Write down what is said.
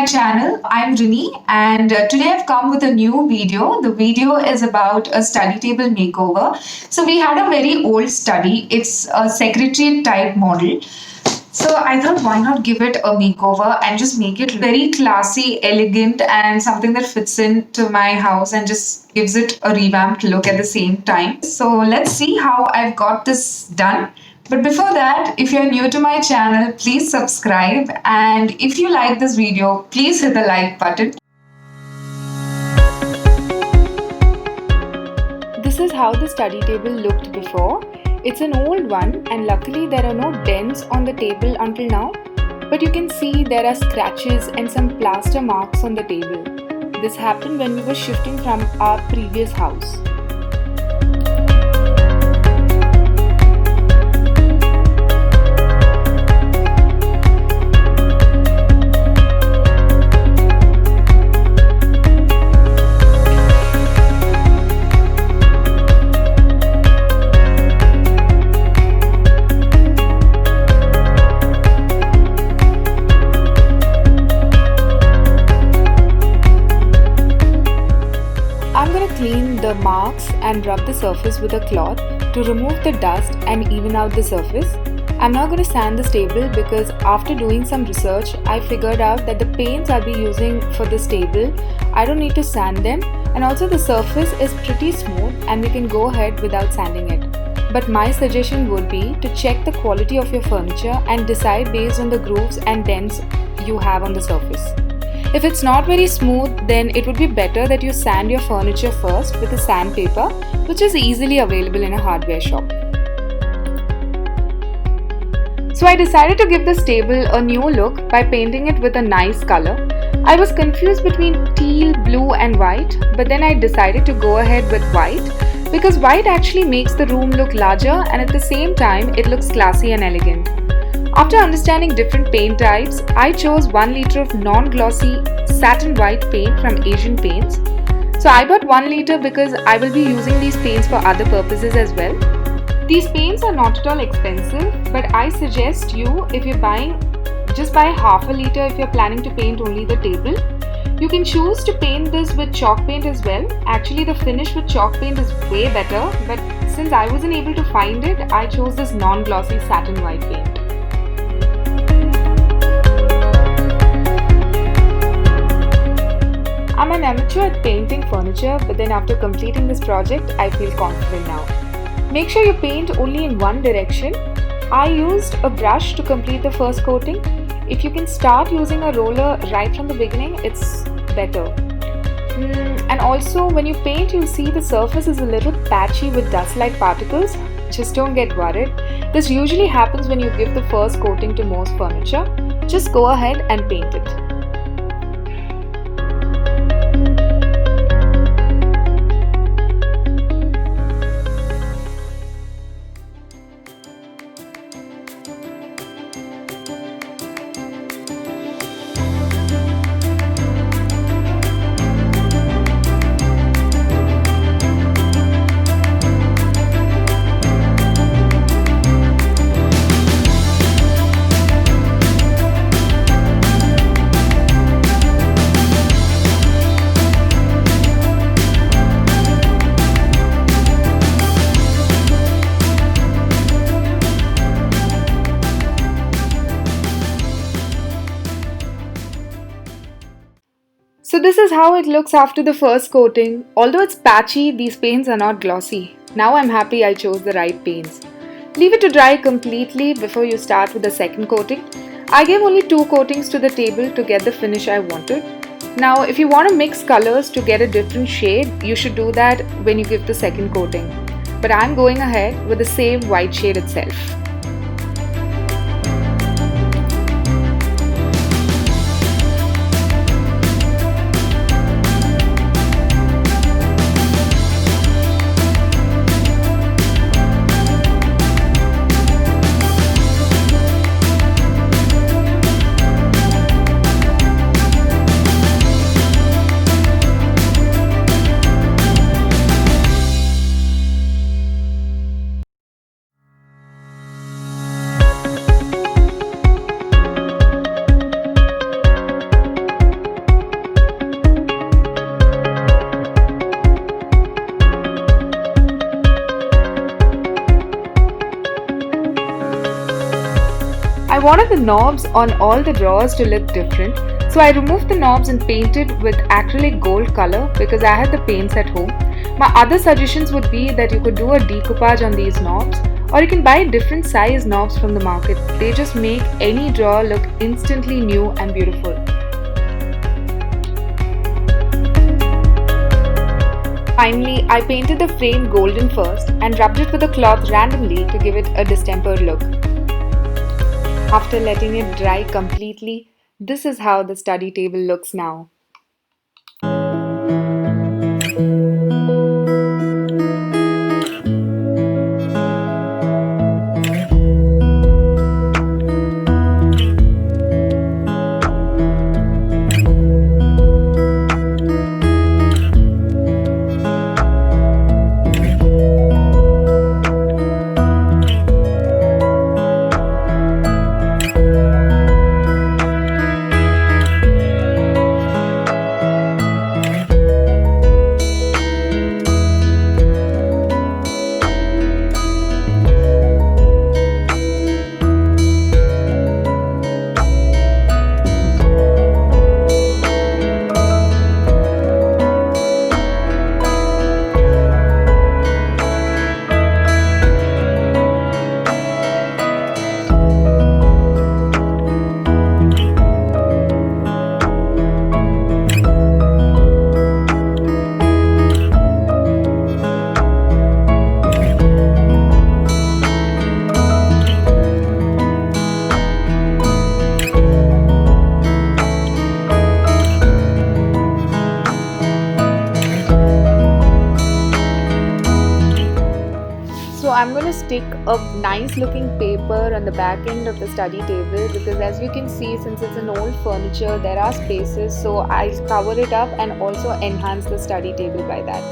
my channel. I'm Rini, and today I've come with a new video. The video is about a study table makeover. So we had a very old study. It's a secretariat type model. So I thought, why not give it a makeover and just make it very classy, elegant, and something that fits into my house and just gives it a revamped look at the same time. So let's see how I've got this done. But before that, if you're new to my channel, please subscribe. And if you like this video, please hit the like button. This is how the study table looked before. It's an old one, and luckily there are no dents on the table until now. But you can see there are scratches and some plaster marks on the table. This happened when we were shifting from our previous house. Clean the marks and rub the surface with a cloth to remove the dust and even out the surface. I'm not going to sand this table because after doing some research, I figured out that the paints I'll be using for this table, I don't need to sand them, and also the surface is pretty smooth and we can go ahead without sanding it. But my suggestion would be to check the quality of your furniture and decide based on the grooves and dents you have on the surface. If it's not very smooth, then it would be better that you sand your furniture first with a sandpaper, which is easily available in a hardware shop. So I decided to give this table a new look by painting it with a nice color. I was confused between teal, blue and white, but then I decided to go ahead with white because white actually makes the room look larger and at the same time it looks classy and elegant. After understanding different paint types, I chose 1 liter of non-glossy satin white paint from Asian Paints. So I bought 1 liter because I will be using these paints for other purposes as well. These paints are not at all expensive, but I suggest you, if you're buying, just buy half a liter if you're planning to paint only the table. You can choose to paint this with chalk paint as well. Actually, the finish with chalk paint is way better, but since I wasn't able to find it, I chose this non-glossy satin white paint. I'm an amateur at painting furniture, but then after completing this project, I feel confident now. Make sure you paint only in one direction. I used a brush to complete the first coating. If you can start using a roller right from the beginning, it's better. And also, when you paint, you'll see the surface is a little patchy with dust-like particles. Just don't get worried. This usually happens when you give the first coating to most furniture. Just go ahead and paint it. So this is how it looks after the first coating. Although it's patchy, these paints are not glossy. Now I'm happy I chose the right paints. Leave it to dry completely before you start with the second coating. I gave only 2 coatings to the table to get the finish I wanted. Now if you want to mix colors to get a different shade, you should do that when you give the second coating. But I'm going ahead with the same white shade itself. wanted the knobs on all the drawers to look different, so I removed the knobs and painted with acrylic gold color because I had the paints at home. My other suggestions would be that you could do a decoupage on these knobs, or you can buy different size knobs from the market. They just make any drawer look instantly new and beautiful. Finally, I painted the frame golden first and rubbed it with a cloth randomly to give it a distempered look. After letting it dry completely, this is how the study table looks now. So I'm going to stick a nice looking paper on the back end of the study table because as you can see, since it's an old furniture, there are spaces, so I'll cover it up and also enhance the study table by that.